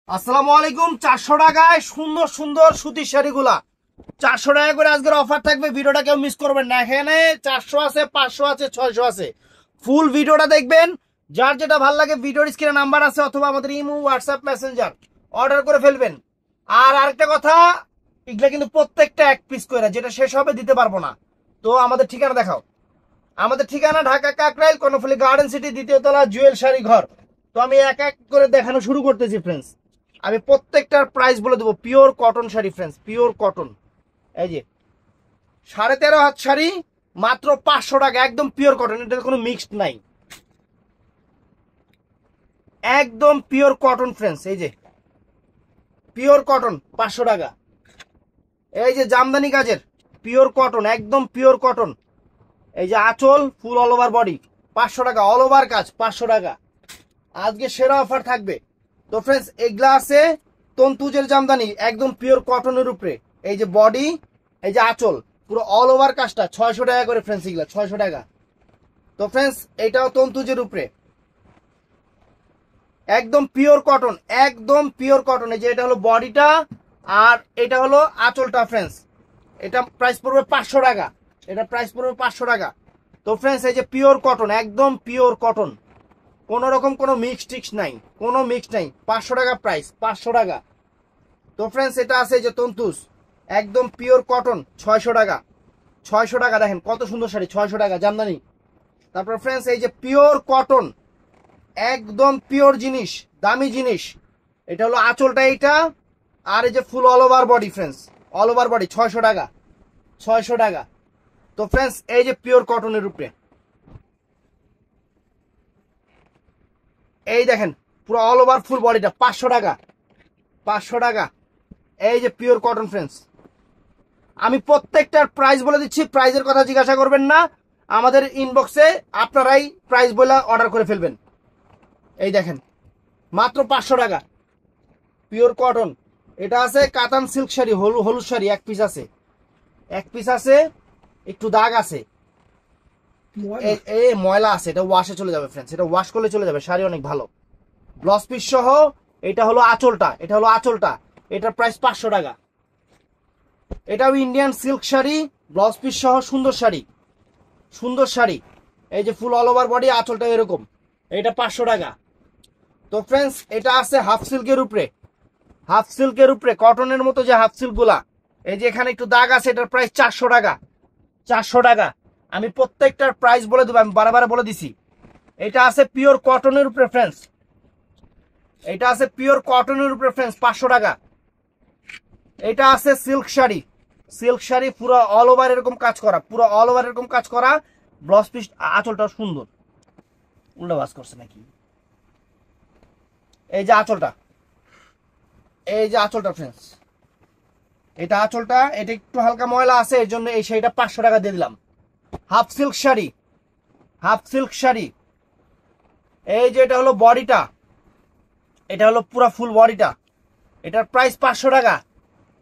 আসসালামু আলাইকুম। 400 টাকায় সুন্দর সুন্দর সুতির শাড়িগুলা 400 টাকা করে আজকের অফার থাকবে। ভিডিওটা কেউ মিস করবেন না। এখানে 400 আছে, 500 আছে, 600 আছে। ফুল ভিডিওটা দেখবেন। যার যেটা ভালো লাগে ভিডিওর স্ক্রিনে নাম্বার আছে অথবা আমাদের ইমো, হোয়াটসঅ্যাপ, মেসেঞ্জার অর্ডার করে ফেলবেন। আর আরেকটা কথা, এগুলা কিন্তু প্রত্যেকটা এক পিস করে, যেটা শেষ হবে দিতে পারবো না। তো আমাদের ঠিকানা দেখাও। আমাদের ঠিকানা ঢাকা কাকরাইল, কর্ণফুলী গার্ডেন সিটি, দ্বিতীয় তলা, জুয়েল শাড়ি ঘর। তো আমি এক এক করে দেখানো শুরু করতেছি ফ্রেন্ডস। আমি প্রত্যেকটার প্রাইস বলে দেবো। Pure cotton sari friends, pure cotton. এই যে 13.5 হাত শাড়ি মাত্র 500 টাকা, একদম পিওর কটন, এটা কোনো মিক্সড নাই, একদম পিওর কটন ফ্রেন্ডস। এই যে পিওর কটন 500 টাকা। এই যে জামদানি কাজের পিওর কটন, একদম পিওর কটন। এই যে আঁচল ফুল অল ওভার বডি 500 টাকা, অল ওভার কাজ 500 টাকা। আজকে সেরা অফার থাকবে। তো ফ্রেন্ডস এগুলা আছে তন্তুজের জামদানি, একদম পিওর কটনের উপরে। এই যে বডি, এই যে আঁচল, পুরো অল ওভার কাজটা 600 টাকা করে ফ্রেন্ডস, এগুলা 600 টাকা। তো ফ্রেন্ডস এটাও তন্তুজের উপরে, একদম পিওর কটন, একদম পিওর কটন। এই যে এটা হলো বডিটা আর এটা হলো আঁচলটা ফ্রেন্ডস। এটা প্রাইস পড়বে 500 টাকা, এটা প্রাইস পড়বে 500 টাকা। তো ফ্রেন্ডস এই যে পিওর কটন, একদম পিওর কটন, কোন রকম কোনো মিক্স টিক্স নাই, কোনো মিক্স নাই। 500 টাকা প্রাইস, 500 টাকা। তো ফ্রেন্ডস এটা আছে যে তন্তুস, একদম পিওর কটন 600 টাকা, 600 টাকা। দেখেন কত সুন্দর শাড়ি, 600 টাকা জামদানি। তারপর ফ্রেন্ডস এই যে পিওর কটন, একদম পিওর জিনিস, দামি জিনিস। এটা হলো আঁচলটা এইটা, আর এই যে ফুল all over body friends, all over body 600 টাকা, 600 টাকা। তো ফ্রেন্ডস এই যে পিওর কটনের উপরে, এই দেখেন পুরো অল ওভার ফুল বডিটা 500 টাকা, 500 টাকা। এই যে পিওর কটন ফ্রেন্ডস। আমি প্রত্যেকটার প্রাইস বলে দিচ্ছি, প্রাইজের কথা জিজ্ঞাসা করবেন না, আমাদের ইনবক্সে আপনারাই প্রাইস বলে অর্ডার করে ফেলবেন। এই দেখেন মাত্র 500 টাকা পিওর কটন। এটা আছে কাতান সিল্ক শাড়ি, হলুদ শাড়ি, এক পিস আছে, এক পিস আছে, একটু দাগ আছে, এই ময়লা আছে, এটা ওয়াশে চলে যাবে ফ্রেন্ডস, এটা ওয়াশ করলে চলে যাবে। শাড়ি অনেক ভালো, ব্লাউজ পিস সহ। এটা হলো আঁচলটা, এটা হলো আঁচলটা, এটার প্রাইস 500 টাকা। এটাও Indian silk sari, blouse piece সহ, সুন্দর শাড়ি, সুন্দর শাড়ি। এই যে ফুল অল ওভার বডি, আঁচলটা এরকম, এটা 500 টাকা। তো ফ্রেন্ডস এটা আছে হাফ সিল্কের উপরে, হাফ সিল্কের উপরে কটনের মতো যে হাফ সিল্ক গুলা, এই যে এখানে একটু দাগ আছে, এটার প্রাইস 400 টাকা, 400 টাকা। আমি প্রত্যেকটার প্রাইস বলে দেবো, আমি বারে বারে বলে দিছি। এটা আছে পিওর কটনের উপরে ফ্রেন্ডস, এটা আছে পিওর কটনের উপরে ফ্রেন্ডস 500 টাকা। এটা আছে সিল্ক শাড়ি, সিল্ক শাড়ি পুরো অল ওভার এরকম কাজ করা, পুরো অল ওভার এরকম কাজ করা, ব্লাউজ পিস আঁচলটা সুন্দর, উল্টা বাস করছে নাকি। এই যে আঁচলটা, এই যে আঁচলটা ফ্রেন্ডস, এটা আঁচলটা, এটা একটু হালকা ময়লা আছে, এর জন্য এই শাড়িটা 500 টাকা দিয়ে দিলাম। Half silk sari, half silk sari. এই যে এটা হলো বডিটা, এটা হলো পুরা ফুল বডিটা, এটার প্রাইস 500 টাকা।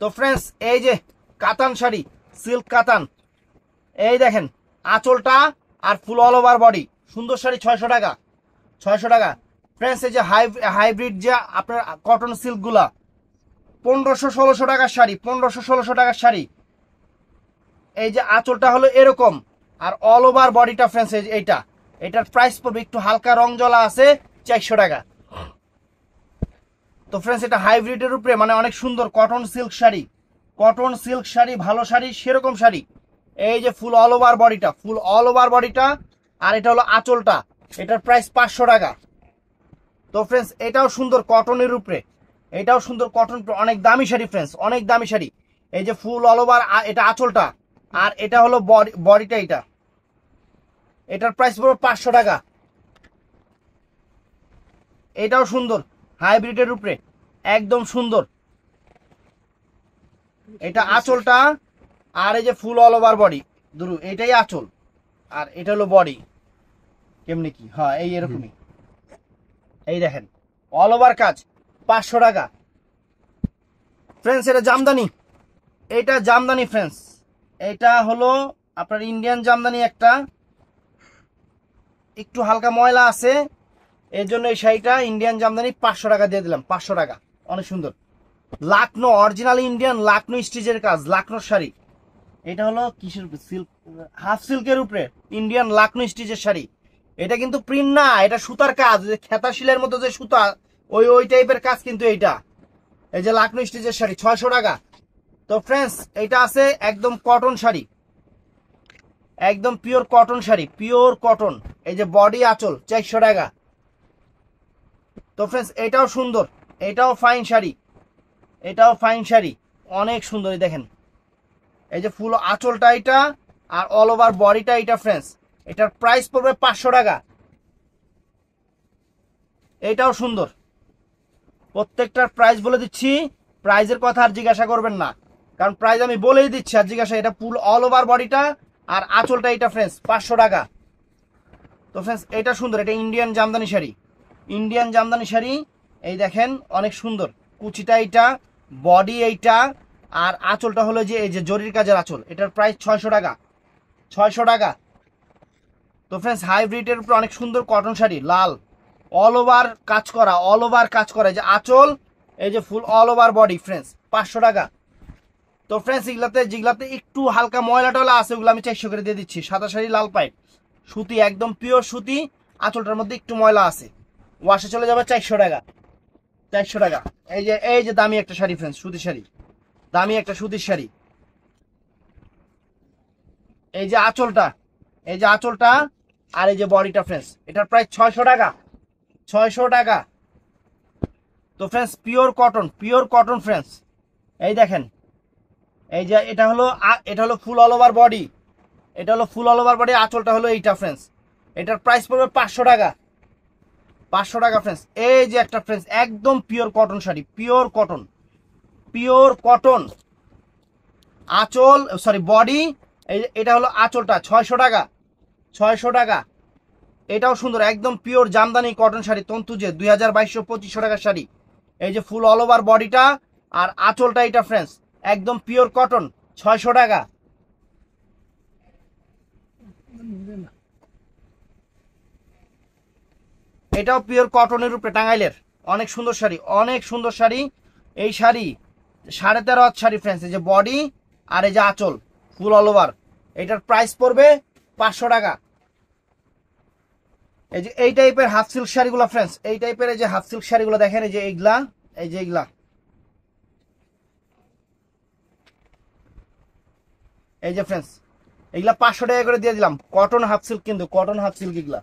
তো ফ্রেন্ডস এই যে কাতান শাড়ি, সিল্ক কাতান, এই দেখেন আঁচলটা আর ফুল অল ওভার বডি, সুন্দর শাড়ি 600 টাকা, 600 টাকা। ফ্রেন্ডস এই যে হাইব্রিড যে আপনার কটন সিল্ক গুলা 1500-1600 টাকার শাড়ি, 1500-1600 টাকার শাড়ি। এই যে আঁচলটা হলো এরকম আর অল ওভার বডিটা ফ্রেন্ডস এইটা, এটার প্রাইস পড়বে একটু হালকা রং জ্বলা আছে 400 টাকা। তো ফ্রেন্ডস এটা হাইব্রিডের উপরে, মানে অনেক সুন্দর cotton silk sari, cotton silk sari, ভালো শাড়ি, সেরকম শাড়ি। এই যে ফুল অল ওভার বডিটা, ফুল অল ওভার বডিটা, আর এটা হলো আঁচলটা, এটার প্রাইস 500 টাকা। তো ফ্রেন্ডস এটাও সুন্দর কটনের উপরে, এটাও সুন্দর কটন, অনেক দামি শাড়ি ফ্রেন্ডস, অনেক দামি শাড়ি। এই যে ফুল অল ওভার, এটা আঁচলটা আর এটা হলো বডিটা, এটা, এটার প্রাইস পড়বে 500 টাকা। এটাও সুন্দর হাইব্রিডের উপরে, একদম সুন্দর। এটা আঁচলটা আর এই যে ফুল অল ওভার বডি, দুরু এটাই আঁচল আর এটা হলো বডি, কেমনি কি, হ্যাঁ এই এরকমই। এই দেখেন অল ওভার কাজ 500 টাকা। ফ্রেন্ডস এটা জামদানি, এটা জামদানি ফ্রেন্ডস, এটা হলো আপনার ইন্ডিয়ান জামদানি, একটা একটু হালকা ময়লা আছে, এর জন্য এই শাড়িটা ইন্ডিয়ান জামদানি 500 টাকা দিয়ে দিলাম, 500 টাকা। অনেক সুন্দর। লাকনো অরিজিনাল ইন্ডিয়ান লাকনো স্টিচের কাজ, লাকনোর শাড়ি। এটা হলো কিসের উপরে, সিল্ক, হাফ সিল্কের উপরে ইন্ডিয়ান লাকনো স্টিচের শাড়ি। এটা কিন্তু প্রিন্ট না, এটা সুতার কাজ, যে খেতা শিলের মতো যে সুতা, ওই টাইপের কাজ কিন্তু এইটা। এই যে লাকনো স্টিচের শাড়ি 600 টাকা। তো ফ্রেন্ডস এটা আছে একদম কটন শাড়ি, একদম pure cotton sari, pure cotton. এই যে বডি আঁচল 400 টাকা। তো ফ্রেন্ডস এটাও সুন্দর, এটাও ফাইন শাড়ি, এটাও ফাইন শাড়ি, অনেক সুন্দর। দেখেন এই যে ফুল আঁচলটা এটা, আর অল ওভার বডিটা এটা ফ্রেন্ডস। এটার প্রাইস পড়বে 500 টাকা। এটাও সুন্দর, প্রত্যেকটার প্রাইস বলে দিচ্ছি, প্রাইজের কথা আর জিজ্ঞাসা করবেন না, কারণ প্রাইস আমি বলেই দিচ্ছি আর জিজ্ঞাসা। এটা ফুল অল ওভার বডিটা আর আঁচলটা এটা ফ্রেন্ডস 500 টাকা। তো ফ্রেন্ডস এটা সুন্দর, এটা ইন্ডিয়ান জামদানি শাড়ি, ইন্ডিয়ান জামদানি শাড়ি। এই দেখেন অনেক সুন্দর, কুচিটা এইটা, বডি এইটা, আর আঁচলটা হলো যে এই যে জরির কাজের আঁচল। এটার প্রাইস 600 টাকা, 600 টাকা। তো ফ্রেন্ডস হাইব্রিডের উপর অনেক সুন্দর কটন শাড়ি, লাল, অল ওভার কাজ করা, অল ওভার কাজ করা, এই যে আঁচল, এই যে ফুল অল ওভার বডি ফ্রেন্ডস 500 টাকা। তো ফ্রেন্ডস যেগুলাতে একটু হালকা ময়লা টয়লা আছে ওগুলো আমি 400 করে দিয়ে দিচ্ছি। সাদা শাড়ি, লাল পাইপ, সুতি, একদম পিওর সুতি, আঁচলটার মধ্যে একটু ময়লা আছে, ওয়াশে চলে যাবে 400 টাকা, 400 টাকা। এই যে দামি একটা শাড়ি ফ্রেন্ডস, সুতির শাড়ি, দামি একটা সুতির শাড়ি। এই যে আঁচলটা, এই যে আঁচলটা, আর এই যে বডিটা ফ্রেন্ডস, এটার প্রাইস 600 টাকা, 600 টাকা। তো friends pure cotton, pure cotton friends. এই দেখেন এই যে এটা হলো ফুল অল ওভার বডি, এটা হলো ফুল অল ওভার বডি, আঁচলটা হলো এইটা ফ্রেন্ডস। এটার প্রাইস পড়বে 500 টাকা, 500 টাকা ফ্রেন্ডস। এই যে একটা ফ্রেন্ডস একদম pure cotton sari, pure cotton, pure cotton, আঁচল সরি বডি, এটা হলো আঁচলটা 600 টাকা, 600 টাকা। এটাও সুন্দর, একদম পিওর জামদানি কটন শাড়ি, তন্তুজে 2200-2500 টাকার শাড়ি। এই যে ফুল অল ওভার বডিটা আর আঁচলটা এটা ফ্রেন্ডস, একদম পিওর কটন 600 টাকা। এটাও পিওর কটনের উপরে টাঙ্গাইলের অনেক সুন্দর শাড়ি, অনেক সুন্দর শাড়ি। এই শাড়ি 13.5 হাত শাড়ি ফ্রেন্ডস। এই যে বডি আর এই যে আঁচল ফুল অল ওভার, এটার প্রাইস পড়বে 500 টাকা। এই যে এই টাইপের হাফ সিল্ক শাড়িগুলো ফ্রেন্ডস, এই টাইপের এই যে হাফ সিল্ক শাড়িগুলো দেখেন, এই যে এইগুলা, এই যে এইগুলা, এই যে ফ্রেন্ডস এগুলা 500 টাকা করে দিয়ে দিলাম। কটন হাফ সিল্ক, কিন্তু কটন হাফ সিল্ক এগুলা,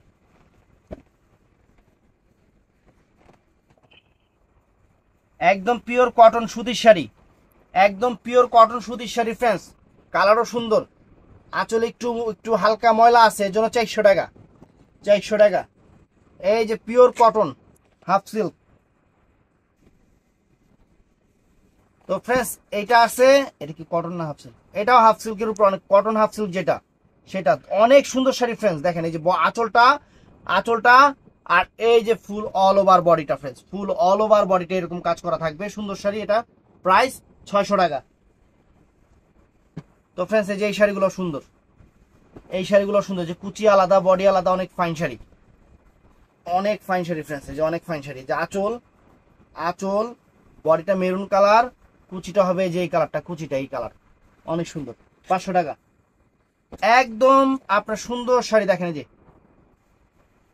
একদম পিওর কটন সুতির শাড়ি, একদম পিওর কটন সুতির শাড়ি ফ্রেন্ডস। কালারও সুন্দর, আঁচলে একটু একটু হালকা ময়লা আছে, এর জন্য 400 টাকা, 400 টাকা। এই যে পিওর কটন হাফ সিল্ক। তো ফ্রেন্ডস এইটা আছে, এটা কি কটন না হাফ সিল্ক? এটাও হাফ সিল্কের উপর, অনেক কটন হাফ সিল্ক, যেটা সেটা অনেক সুন্দর শাড়ি ফ্রেন্ডস। দেখেন এই যে আঁচলটা, আঁচলটা, আর এই যে ফুল অল ওভার বডিটা ফ্রেন্ডস, ফুল অল ওভার বডিটা এরকম কাজ করা থাকবে, সুন্দর শাড়ি। এটা প্রাইস 600 টাকা। তো ফ্রেন্ডস এই যে এই শাড়িগুলো সুন্দর, এই শাড়িগুলো সুন্দর, যে কুচি আলাদা, বডি আলাদা, অনেক ফাইন শাড়ি, অনেক ফাইন শাড়ি ফ্রেন্ডস। এই যে অনেক ফাইন শাড়ি, যে আঁচল, আঁচল, বডিটা মেরুন কালার, কুচিটা হবে যে এই কালারটা, কুচিটা এই কালার, অনেক সুন্দর, 500 টাকা। একদম আপনার সুন্দর শাড়ি দেখেন, এই যে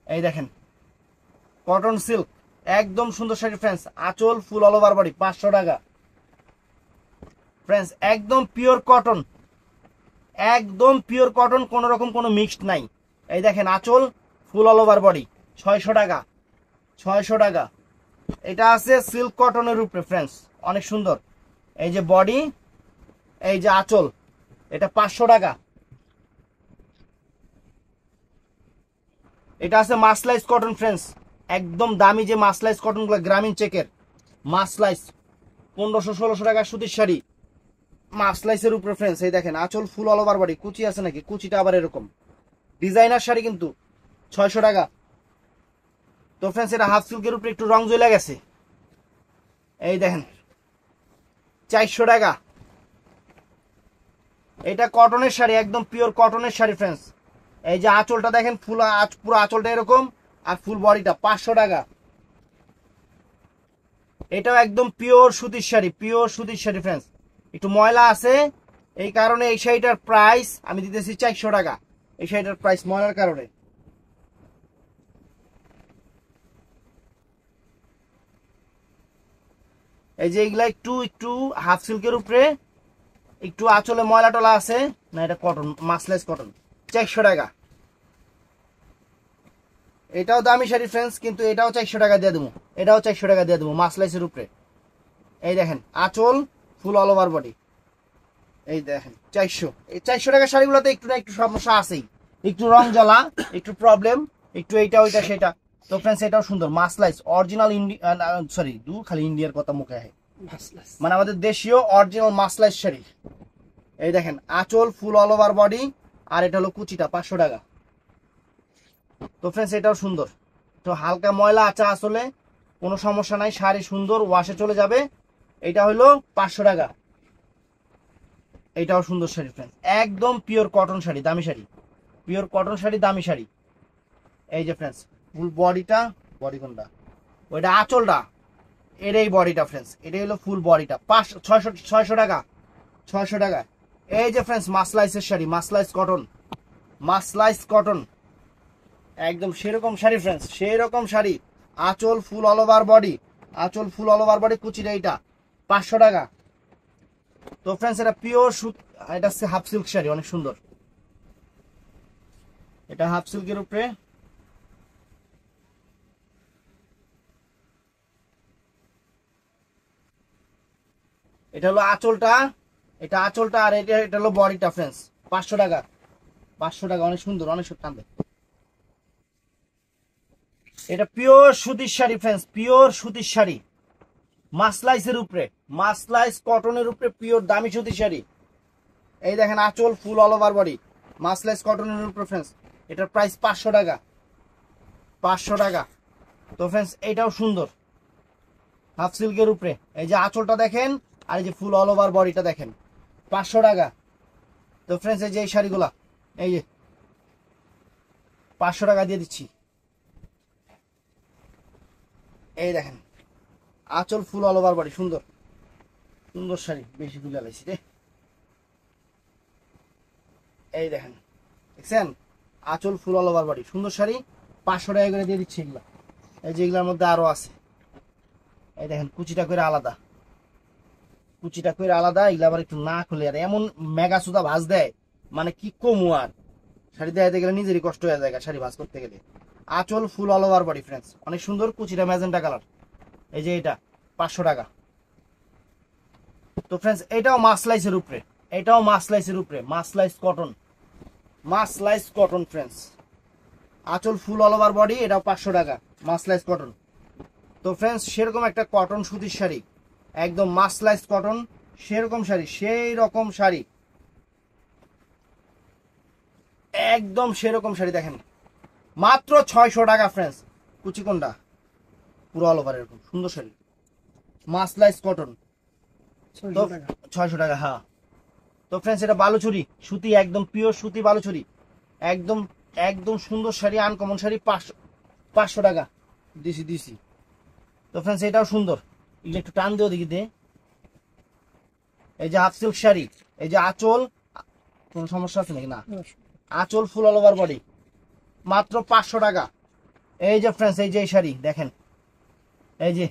এই দেখেন কটন সিল্ক, একদম সুন্দর শাড়ি ফ্রেন্ডস। আঁচল ফুল অল ওভার বডি 500 টাকা ফ্রেন্ডস। একদম পিওর কটন, একদম পিওর কটন, কোন রকম কোনো মিক্সড নাই। এই দেখেন আঁচল ফুল অল ওভার বডি 600 টাকা, 600 টাকা। এটা আছে সিল্ক কটনের উপরে ফ্রেন্ডস, অনেক সুন্দর। এই যে বডি, এই যে আঁচল, এটা 500 টাকা। এটা আছে মাসলাইজ কটন ফ্রেন্ডস, একদম দামি যে মাসলাইজ কটন গুলো, গ্রামীণ চেকের মাসলাইজ, 1500-1600 টাকা সুতির শাড়ি, মাসলাইসের উপরে ফ্রেন্ডস। এই দেখেন আঁচল ফুল অল ওভার বডি, কুচি আছে নাকি, কুচিটা আবার এরকম, ডিজাইনার শাড়ি কিন্তু 600 টাকা। তো ফ্রেন্ডস এটা হাফ সিল্কের উপরে একটু রং জ্বলে গেছে, এই দেখেন 400 টাকা। এটা কটনের শাড়ি, একদম পিওর কটনের শাড়ি ফ্রেন্ডস। এই যে আঁচলটা দেখেন, পুরো আঁচলটা এরকম, আর ফুল বডিটা 500 টাকা। এটাও একদম পিওর সুতির শাড়ি, পিওর সুতির শাড়ি ফ্রেন্ডস। একটু ময়লা আছে, এই কারণে এই শাড়িটার প্রাইস আমি দিতেছি 400 টাকা। এই শাড়িটার প্রাইস ময়লার কারণে। এই যে এগুলা একটু একটু হাফ সিল্কের উপরে একটু আঁচলে ময়লা টলা আছে না, এটা কটন, মাসলেস কটন, 400 টাকা। এটাও দামি শাড়ি ফ্রেন্ডস, কিন্তু এটাও 400 টাকা দিয়ে দেবো, এটাও 400 টাকা দিয়ে দেবো মাসলাইসের উপরে। এই দেখেন আঁচল ফুল অল ওভার বডি, এই দেখেন 400। এই 400 টাকার শাড়িগুলোতে একটু না একটু সমস্যা আছেই, একটু রং জ্বালা, একটু প্রবলেম, একটু এইটা ওইটা সেটা। তো ফ্রেন্ডস এটাও সুন্দর মাসলাইস অরিজিনাল সরি খালি ইন্ডিয়ার কথা মুখে হয়, মানে আমাদের দেশীয় অরিজিনাল মাসলাইস শাড়ি। এই দেখেন আঁচল ফুল অল ওভার বডি, আর এটা হলো কুচিটা 500 টাকা। তো ফ্রেন্ডস এটাও সুন্দর, তো হালকা ময়লা আছে আসলে কোনো সমস্যা নাই, শাড়ি সুন্দর ওয়াশে চলে যাবে। এটা হলো 500 টাকা। এটাও সুন্দর শাড়ি ফ্রেন্ডস, একদম পিওর কটন শাড়ি, দামি শাড়ি, পিওর কটন শাড়ি, দামি শাড়ি। এই যে ফ্রেন্ডস ফুল বডিটা, বডি কোনটা, ওইটা আঁচলটা, এর এই বডিটা ফ্রেন্ডস, এটাই হলো ফুল বডিটা 600 টাকা, 600 টাকা। এই যে ফ্রেন্ডস মাসলাইসের শাড়ি, মাসলাইস কটন, মাসলাইস কটন, একদম সেরকম শাড়ি ফ্রেন্ডস, সেরকম শাড়ি, আঁচল ফুল অল ওভার বডি, আঁচল ফুল অল ওভার বডি, কুচিটা এইটা 500 টাকা। তো ফ্রেন্ডস এটা পিওর সুত, এটা হচ্ছে হাফ সিল্ক শাড়ি, অনেক সুন্দর, এটা হাফ সিল্কের উপরে। এটা হলো আঁচলটা, এটা আঁচলটা, আর এটা হলো বডিটা ফ্রেন্ডস, 500 টাকা, 500 টাকা, অনেক সুন্দর, অনেক টানবে। এটা পিওর সুতির শাড়ি ফ্রেন্ডস, পিওর সুতির শাড়ি, মাসলাইসের উপরে, মাসলাইস কটনের উপরে পিওর দামি সুতির শাড়ি। এই দেখেন আঁচল ফুল অল ওভার বডি, মাসলাইস কটনের উপরে ফ্রেন্ডস, এটার প্রাইস 500 টাকা, 500 টাকা। তো ফ্রেন্ডস এটাও সুন্দর হাফ সিল্কের উপরে, এই যে আঁচলটা দেখেন, আর এই যে ফুল অল ওভার বডিটা দেখেন, 500 টাকা। তো ফ্রেন্ডস এই যে এই শাড়িগুলা, এই যে 500 টাকা দিয়ে দিচ্ছি। এই দেখেন আঁচল ফুল অল ওভার বডি, সুন্দর সুন্দর শাড়ি, বেশি তুলে লাইছি রে। এই দেখেন দেখছেন আঁচল ফুল অল ওভার বডি, সুন্দর শাড়ি, 500 টাকা করে দিয়ে দিচ্ছি এগুলা। এই যে এগুলোর মধ্যে আরো আছে, এই দেখেন কুচিটা করে আলাদা, কুচিটা করে আলাদা, এগুলো আবার একটু না খুলে, আর এমন মেগা সুদা ভাজ দেয়, মানে কি কমু আর, শাড়ি দেখাতে গেলে নিজেরই কষ্ট হয়ে যায় শাড়ি ভাজ করতে গেলে। আঁচল ফুল অল ওভার বডি ফ্রেন্ডস, অনেক সুন্দর, কুচিটা ম্যাজেন্টা কালার। এই যে এটা 500 টাকা। তো ফ্রেন্ডস এটাও মাসলাইসের উপরে, এটাও মাসলাইসের উপরে, মাসলাইস কটন, মাসলাইস কটন ফ্রেন্ডস, আঁচল ফুল অল ওভার বডি, এটাও 500 টাকা, মাসলাইস কটন। তো ফ্রেন্ডস সেরকম একটা কটন সুতির শাড়ি, একদম মাসলাইস কটন, সেরকম শাড়ি, সেই রকম শাড়ি, একদম সেরকম শাড়ি দেখেন, মাত্র 600 টাকা ফ্রেন্ডস। কুচি কোনটা, পুরো অল ওভার এরকম সুন্দর শাড়ি, মাসলাইস কটন, 600 টাকা। হ্যাঁ তো ফ্রেন্ডস এটা বালুচুরি সুতি, একদম পিওর সুতি বালুচুরি, একদম একদম সুন্দর শাড়ি, আনকমন শাড়ি, 500 টাকা দিছি দিছি। তো ফ্রেন্ডস এটাও সুন্দর, এগুলো একটু টান দিও দেখি দে। এই যে হাফ সিল্ক শাড়ি, এই যে আঁচল, কোন সমস্যা আছে নাকি না, আঁচল ফুল অল ওভার বডি, মাত্র 500 টাকা। এই যে ফ্রেন্ডস এই যে এই শাড়ি দেখেন, এই যে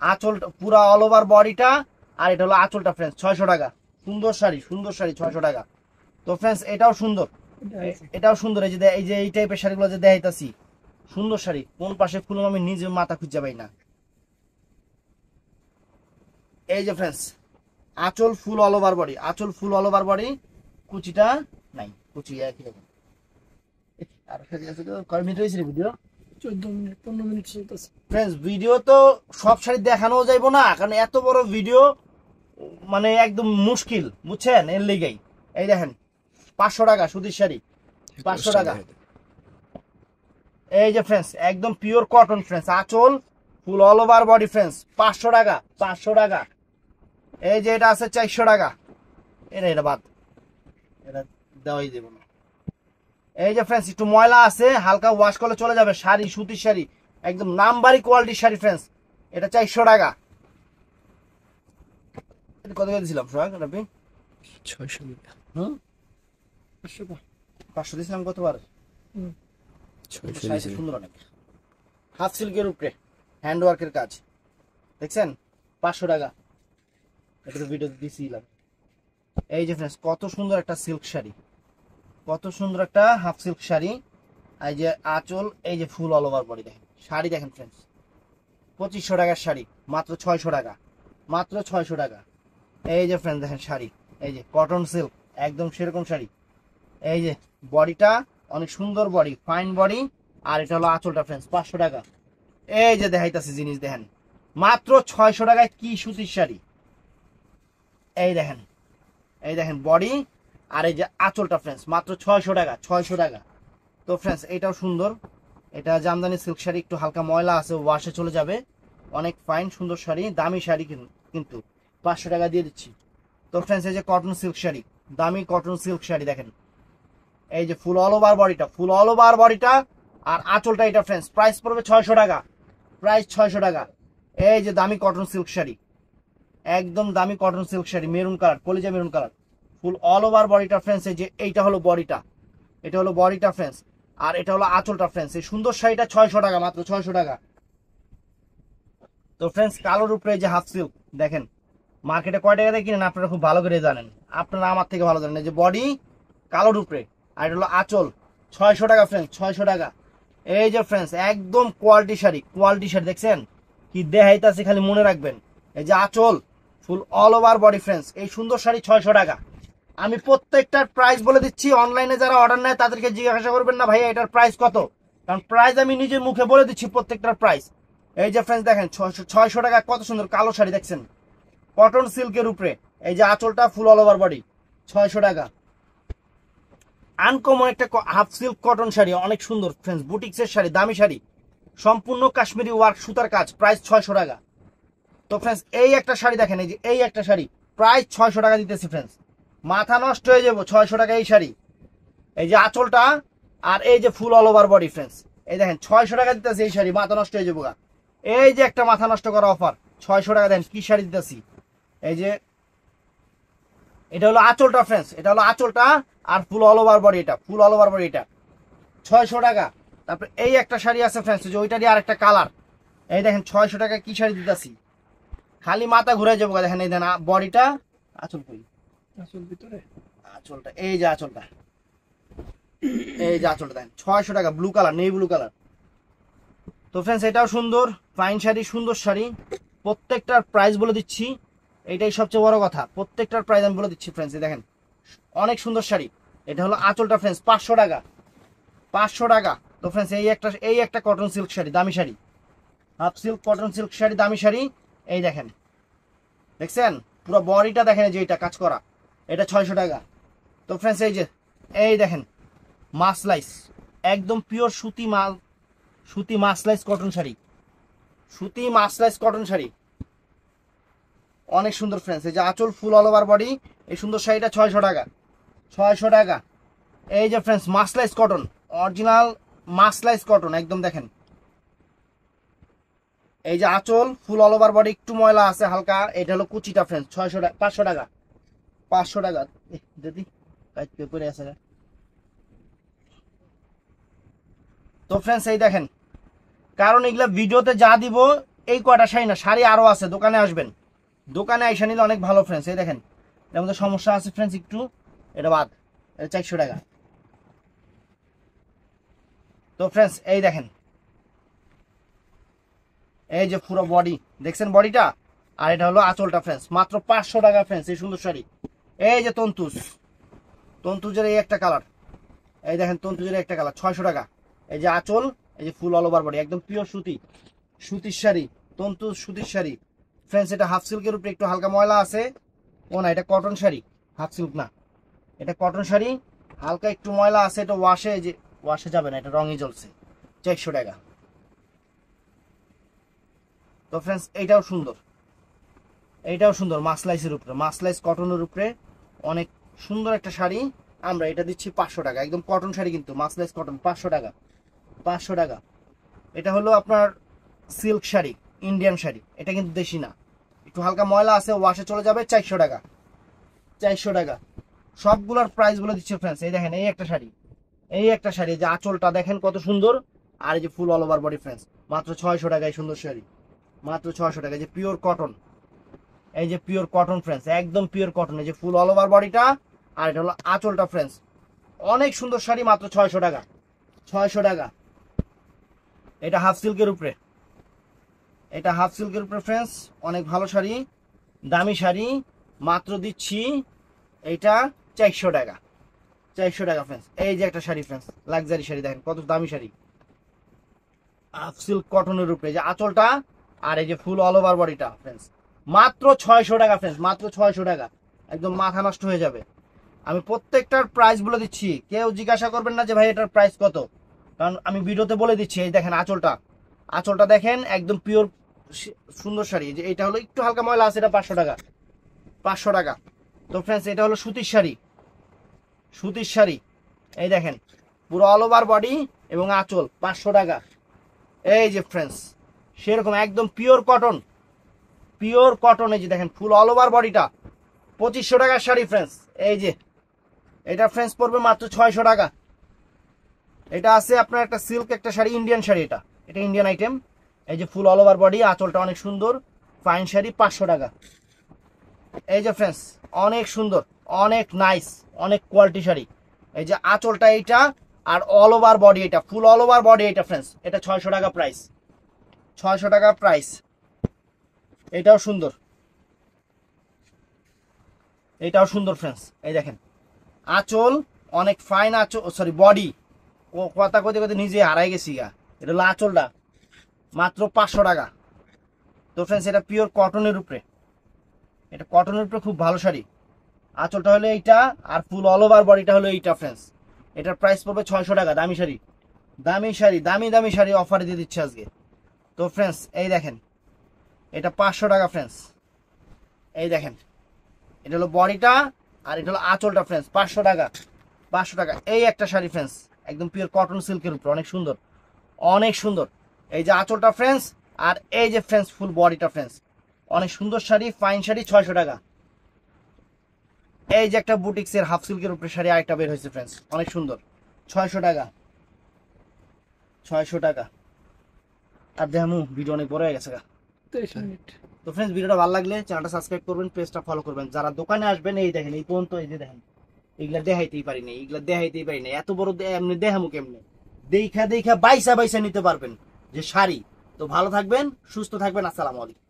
আঁচল পুরা অল ওভার বডিটা, আর এটা হলো আঁচলটা ফ্রেন্ডস, 600 টাকা, সুন্দর শাড়ি, সুন্দর শাড়ি, 600 টাকা। তো ফ্রেন্ডস এটাও সুন্দর, এটাও সুন্দর, এই যে এই টাইপের শাড়িগুলো যে দেখাইতাছি, সুন্দর শাড়ি, কোন পাশে ফুল আমি নিজে মাথা খুঁজে পাই না। এই যে ফ্রেন্ডস আঁচল ফুল অল ওভার বডি, আঁচল ফুল অল ওভার বডি, কুচিটা নাই, কুচি একই রকম। আর শাড়ি আছে তো, কয় মিনিট হয়েছে ভিডিও? 14 মিনিট 15 মিনিট চলতেছে ফ্রেন্ডস ভিডিও তো সব শাড়ি দেখানো যাইবো না, কারণ এত বড় ভিডিও মানে একদম মুশকিল, বুঝছেন, এর লেগেই। এই দেখেন 500 টাকা সুতির শাড়ি, 500 টাকা। এই যে ফ্রেন্ডস একদম পিওর কটন ফ্রেন্ডস, আঁচল ফুল অল ওভার বডি ফ্রেন্ডস, 500 টাকা, 500 টাকা। এই যে এটা আছে 400 টাকা, এটা বাদ, এটা দেওয়াই দেবো না। এই যে ফ্রেন্ডস একটু ময়লা আছে, হালকা ওয়াশ করলে চলে যাবে, শাড়ি সুতির শাড়ি, একদম নাম্বারি কোয়ালিটির শাড়ি ফ্রেন্ডস, এটা 400 টাকা। এটা কত করে দিছিলাম সোহাগ রাব্বি? 600 টাকা। হুম 500 টাকা। 500 দিছিলাম কতবার? হুম। শাড়িটা সুন্দর অনেক, হাফ সিল্কের উপরে হ্যান্ড ওয়ার্কের কাজ, দেখছেন 500 টাকা। এটা তো ভিডিও দিছিলাম। এই যে ফ্রেন্ডস কত সুন্দর একটা সিল্ক শাড়ি, কত সুন্দর একটা হাফ সিল্ক শাড়ি। এই যে আঁচল, এই যে ফুল অল ওভার বডি, দেখেন শাড়ি দেখেন ফ্রেন্ডস, 2500 টাকার শাড়ি মাত্র 600 টাকা, মাত্র 600 টাকা। এই যে ফ্রেন্ডস দেখেন শাড়ি, এই যে কটন সিল্ক একদম সেরকম শাড়ি। এই যে বডিটা অনেক সুন্দর বডি, ফাইন বডি। আর এটা হলো আঁচলটা ফ্রেন্ডস 500 টাকা। এই যে দেখাইতাছি জিনিস দেখেন মাত্র 600 টাকায় কি সুতির শাড়ি। এই দেখেন, এই দেখেন বডি আর এই যে আঁচলটা ফ্রেন্ডস মাত্র 600 টাকা, 600 টাকা। তো ফ্রেন্ডস এটাও সুন্দর, এটা জামদানি সিল্ক শাড়ি, একটু হালকা ময়লা আছে, ওয়াশে চলে যাবে, অনেক ফাইন সুন্দর শাড়ি, দামি শাড়ি কিন্তু 500 টাকা দিয়ে দিচ্ছি। তো ফ্রেন্ডস এই যে কটন সিল্ক শাড়ি, দামি কটন সিল্ক শাড়ি দেখেন, এই যে ফুল অল ওভার বডিটা, ফুল অল ওভার বডিটা আর আঁচলটা, এটা ফ্রেন্ডস প্রাইস পড়বে 600 টাকা, প্রাইস 600 টাকা। এই যে দামি কটন সিল্ক শাড়ি, একদম দামি cotton silk sari, maroon colour, কলিজা maroon colour, full all over বডিটা ফ্রেন্ডস। এই যে এইটা হলো বডিটা, এটা হলো বডিটা ফ্রেন্ডস, আর এটা হলো আঁচলটা ফ্রেন্ডস। এই সুন্দর শাড়িটা 600 টাকা, মাত্র 600 টাকা। তো ফ্রেন্ডস কালোর উপরে এই যে হাফ সিল্ক দেখেন, মার্কেটে কয় টাকা দিয়ে কিনেন আপনারা খুব ভালো করে জানেন, আপনারা আমার থেকে ভালো জানেন। এই যে বডি কালোর উপরে, আর এটা হলো আঁচল, 600 টাকা ফ্রেন্ডস, 600 টাকা। এই যে ফ্রেন্ডস একদম কোয়ালিটি শাড়ি, কোয়ালিটি শাড়ি দেখছেন কি দেখাইতাছে, খালি মনে রাখবেন। এই যে আঁচল, ফুল অল ওভার বডি ফ্রেন্ডস, এই সুন্দর শাড়ি 600 টাকা। আমি প্রত্যেকটার প্রাইস বলে দিচ্ছি, অনলাইনে যারা অর্ডার নেয় তাদেরকে জিজ্ঞাসা করবেন না ভাইয়া এটার প্রাইস কত, কারণ প্রাইস আমি নিজের মুখে বলে দিচ্ছি প্রত্যেকটার প্রাইস। এই যে ফ্রেন্ডস দেখেন 600 টাকা, কত সুন্দর কালো শাড়ি দেখছেন, কটন সিল্কের উপরে। এই যে আঁচলটা ফুল অল ওভার বডি, 600 টাকা। আনকমন একটা হাফ সিল্ক কটন শাড়ি, অনেক সুন্দর ফ্রেন্ডস, বুটিক্সের শাড়ি, দামি শাড়ি, সম্পূর্ণ কাশ্মীরি ওয়ার্ক সুতার কাজ, প্রাইস 600 টাকা। তো ফ্রেন্ডস এই একটা শাড়ি দেখেন, এই যে এই একটা শাড়ি প্রাইস 600 টাকা দিতেছি ফ্রেন্ডস, মাথা নষ্ট হয়ে যাবো 600 টাকা এই শাড়ি। এই যে আঁচলটা আর এই যে ফুল অল ওভার বডি ফ্রেন্ডস, এই দেখেন 600 টাকা দিতেছি এই শাড়ি, মাথা নষ্ট হয়ে যাবো। এই যে একটা মাথা নষ্ট করা অফার, 600 টাকা দেন, কি শাড়ি দিতেছি। এই যে এটা হলো আঁচলটা ফ্রেন্ডস, এটা হলো আঁচলটা আর ফুল অল ওভার বডি, এটা ফুল অল ওভার বডি, এটা 600 টাকা। তারপরে এই একটা শাড়ি আছে ফ্রেন্ডস, যে ওইটারই আর একটা কালার, এই দেখেন 600 টাকা কি শাড়ি দিতেছি, খালি মাথা ঘুরে যাবো। দেখেন এই দেন বডিটা, আঁচল কই, আসল ভিতরে আঁচলটা, এই যে আঁচলটা, এই যে আঁচলটা দেখেন 600 টাকা, ব্লু কালার, নেই ব্লু কালার। তো ফ্রেন্ডস এটাও সুন্দর ফাইন শাড়ি, সুন্দর শাড়ি, প্রত্যেকটার প্রাইস বলে দিচ্ছি, এটাই সবচেয়ে বড় কথা, প্রত্যেকটার প্রাইস আমি বলে দিচ্ছি ফ্রেন্ডস। দেখেন অনেক সুন্দর শাড়ি, এটা হলো আঁচলটা ফ্রেন্ডস 500 টাকা, 500 টাকা। তো ফ্রেন্ডস এই একটা কটন সিল্ক শাড়ি, দামি sari, half silk cotton silk sari, দামি শাড়ি। এই দেখেন, দেখছেন পুরো বডিটা দেখেন, যে এটা কাজ করা, এটা 600 টাকা। তো ফ্রেন্ডস এই যে এই দেখেন মাসলাইস, একদম পিওর সুতি মাল, সুতি মাসলাইস কটন শাড়ি, সুতি মাসলাইস কটন শাড়ি, অনেক সুন্দর ফ্রেন্ডস। এই যে আঁচল ফুল অল ওভার বডি, এই সুন্দর শাড়িটা 600 টাকা, 600 টাকা। এই যে ফ্রেন্ডস মাসলাইস কটন, অরিজিনাল মাসলাইস কটন একদম দেখেন। এই যে আঁচল ফুল অল ওভার বডি, একটু ময়লা আছে হালকা, এটা হলো কুচিটা ফ্রেন্ডস 600 টাকা, 500 টাকা, 500 টাকা। যদি পেপারে আছে। তো ফ্রেন্ডস এই দেখেন, কারণ এগুলা ভিডিওতে যা দিব এই কয়টা শাড়ি না, শাড়ি আরো আছে, দোকানে আসবেন, দোকানে আইসা নিলে অনেক ভালো ফ্রেন্ডস। এই দেখেন এর মধ্যে সমস্যা আছে ফ্রেন্ডস একটু, এটা বাদ, এটা 400 টাকা। তো ফ্রেন্ডস এই দেখেন, এই যে পুরো বডি দেখছেন বডিটা, আর এটা হলো আঁচলটা ফ্রেন্ডস, মাত্র 500 টাকা ফ্রেন্ডস, এই সুন্দর শাড়ি। এই যে তন্তুজ, তন্তুজের এই একটা কালার, এই দেখেন তন্তুজের একটা কালার 600 টাকা। এই যে আঁচল, এই যে ফুল অল ওভার বডি, একদম পিওর সুতি, সুতির শাড়ি, তন্তুজ সুতির শাড়ি ফ্রেন্ডস। এটা হাফ সিল্কের উপরে একটু হালকা ময়লা আছে, ও না এটা কটন শাড়ি, হাফ সিল্ক না, এটা কটন শাড়ি, হালকা একটু ময়লা আছে, এটা ওয়াশে, যে ওয়াশে যাবে না, এটা রঙই জ্বলছে, 400 টাকা। তো ফ্রেন্ডস এইটাও সুন্দর, এইটাও সুন্দর মাসলাইসের উপরে, মাসলাইস কটনের উপরে, অনেক সুন্দর একটা শাড়ি। আমরা এটা দিচ্ছি 500 টাকা, একদম কটন শাড়ি কিন্তু মাসলাইস কটন, 500 টাকা, 500 টাকা। এটা হলো আপনার সিল্ক শাড়ি, ইন্ডিয়ান শাড়ি, এটা কিন্তু দেশি না, একটু হালকা ময়লা আছে, ওয়াশে চলে যাবে। 400 টাকা, 400 টাকা। সবগুলোর প্রাইস বলে দিচ্ছে ফ্রেন্ডস। এই দেখেন, এই একটা শাড়ি, এই একটা শাড়ি, যে আঁচলটা দেখেন কত সুন্দর, আর এই যে ফুল অল ওভার বডি ফ্রেন্ডস, মাত্র 600 টাকায় সুন্দর শাড়ি, মাত্র 600 টাকা। যে পিওর কটন, এই যে পিওর কটন ফ্রেন্ডস, একদম পিওর কটন, এই যে ফুল অল ওভার বডিটা, আর এটা হলো আঁচলটা ফ্রেন্ডস, অনেক সুন্দর শাড়ি, মাত্র 600 টাকা, 600 টাকা। এটা হাফ সিল্কের উপরে, এটা হাফ সিল্কের উপরে ফ্রেন্ডস, অনেক ভালো শাড়ি, দামি শাড়ি, মাত্র দিচ্ছি এইটা 400 টাকা, 400 টাকা ফ্রেন্ডস। এই যে একটা শাড়ি ফ্রেন্ডস, লাক্সারি শাড়ি, দেখেন কত দামি শাড়ি, হাফ সিল্ক কটনের উপরে, যে আঁচলটা আর এই যে ফুল অল ওভার বডিটা ফ্রেন্ডস, মাত্র 600 টাকা ফ্রেন্ডস, মাত্র 600 টাকা। একদম মাথা নষ্ট হয়ে যাবে। আমি প্রত্যেকটার প্রাইস বলে দিচ্ছি, কেউ জিজ্ঞাসা করবেন না যে ভাই এটার প্রাইস কত, কারণ আমি ভিডিওতে বলে দিচ্ছি। এই দেখেন আঁচলটা, আঁচলটা দেখেন, একদম পিওর সুন্দর শাড়ি। যে এটা হলো একটু হালকা ময়লা আছে, এটা 500 টাকা, 500 টাকা। তো ফ্রেন্ডস, এটা হলো সুতির শাড়ি, সুতির শাড়ি, এই দেখেন পুরো অল ওভার বডি এবং আঁচল, 500 টাকা। এই যে ফ্রেন্ডস, সেরকম একদম পিওর কটন, পিওর কটন, এই যে দেখেন ফুল অল ওভার বডিটা, 2500 টাকার শাড়ি ফ্রেন্ডস। এই যে এটা ফ্রেন্ডস পড়বে মাত্র 600 টাকা। এটা আছে আপনার একটা সিল্ক একটা শাড়ি, ইন্ডিয়ান শাড়ি, এটা এটা ইন্ডিয়ান আইটেম। এই যে ফুল অল ওভার বডি, আঁচলটা অনেক সুন্দর, ফাইন শাড়ি, 500 টাকা। এই যে ফ্রেন্ডস, অনেক সুন্দর, অনেক নাইস, অনেক কোয়ালিটি শাড়ি। এই যে আঁচলটা এইটা, আর অল ওভার বডি এটা, ফুল অল ওভার বডি এটা ফ্রেন্ডস, এটা 600 টাকা প্রাইস, 600 টাকা প্রাইস। এটাও সুন্দর, এটাও সুন্দর ফ্রেন্ডস। এই দেখেন আঁচল অনেক ফাইন, আঁচল সরি বডি, ও কথা কইতে কইতে নিজে হারাই গেছি গা। এটা হলো আঁচলটা, মাত্র 500 টাকা। তো ফ্রেন্ডস, এটা পিওর কটনের উপরে, এটা কটনের উপরে খুব ভালো শাড়ি। আঁচলটা হলো এইটা, আর ফুল অল ওভার বডিটা হলো এইটা ফ্রেন্ডস। এটার প্রাইস পড়বে 600 টাকা। দামি শাড়ি, দামি শাড়ি, দামি দামি শাড়ি অফারে দিয়ে দিচ্ছে আজকে। তো ফ্রেন্ডস, এই দেখেন এটা 500 টাকা ফ্রেন্ডস। এই দেখেন, এটা হলো বডিটা, আর এটা হলো আঁচলটা ফ্রেন্ডস, 500 টাকা, 500 টাকা। এই একটা শাড়ি ফ্রেন্ডস, একদম পিওর কটন সিল্কের উপরে, অনেক সুন্দর, অনেক সুন্দর। এই যে আঁচলটা ফ্রেন্ডস, আর এই যে ফ্রেন্ডস ফুল বডিটা ফ্রেন্ডস, অনেক সুন্দর শাড়ি, ফাইন শাড়ি, 600 টাকা। এই যে একটা বুটিক্সের হাফ সিল্কের উপরে শাড়ি আরেকটা বের হয়েছে ফ্রেন্ডস, অনেক সুন্দর, 600 টাকা, 600 টাকা। আর দেখামু ভিডিও অনেক বড় হয়ে গেছে গা। 23 মিনিট। তো ফ্রেন্ডস, ভিডিওটা ভালো লাগলে চ্যানেলটা সাবস্ক্রাইব করবেন, পেজটা ফলো করবেন। যারা দোকানে আসবেন, এই দেখেন এই পর্যন্ত, এই যে দেখেন এগুলা দেখাইতেই পারি না, এগুলা দেখাইতেই পারি না, এত বড় এমনি দেখামু কেমনে, দেখা দেখা বাইসা বাইসা নিতে পারবেন যে শাড়ি। তো ভালো থাকবেন, সুস্থ থাকবেন, আসসালামু আলাইকুম।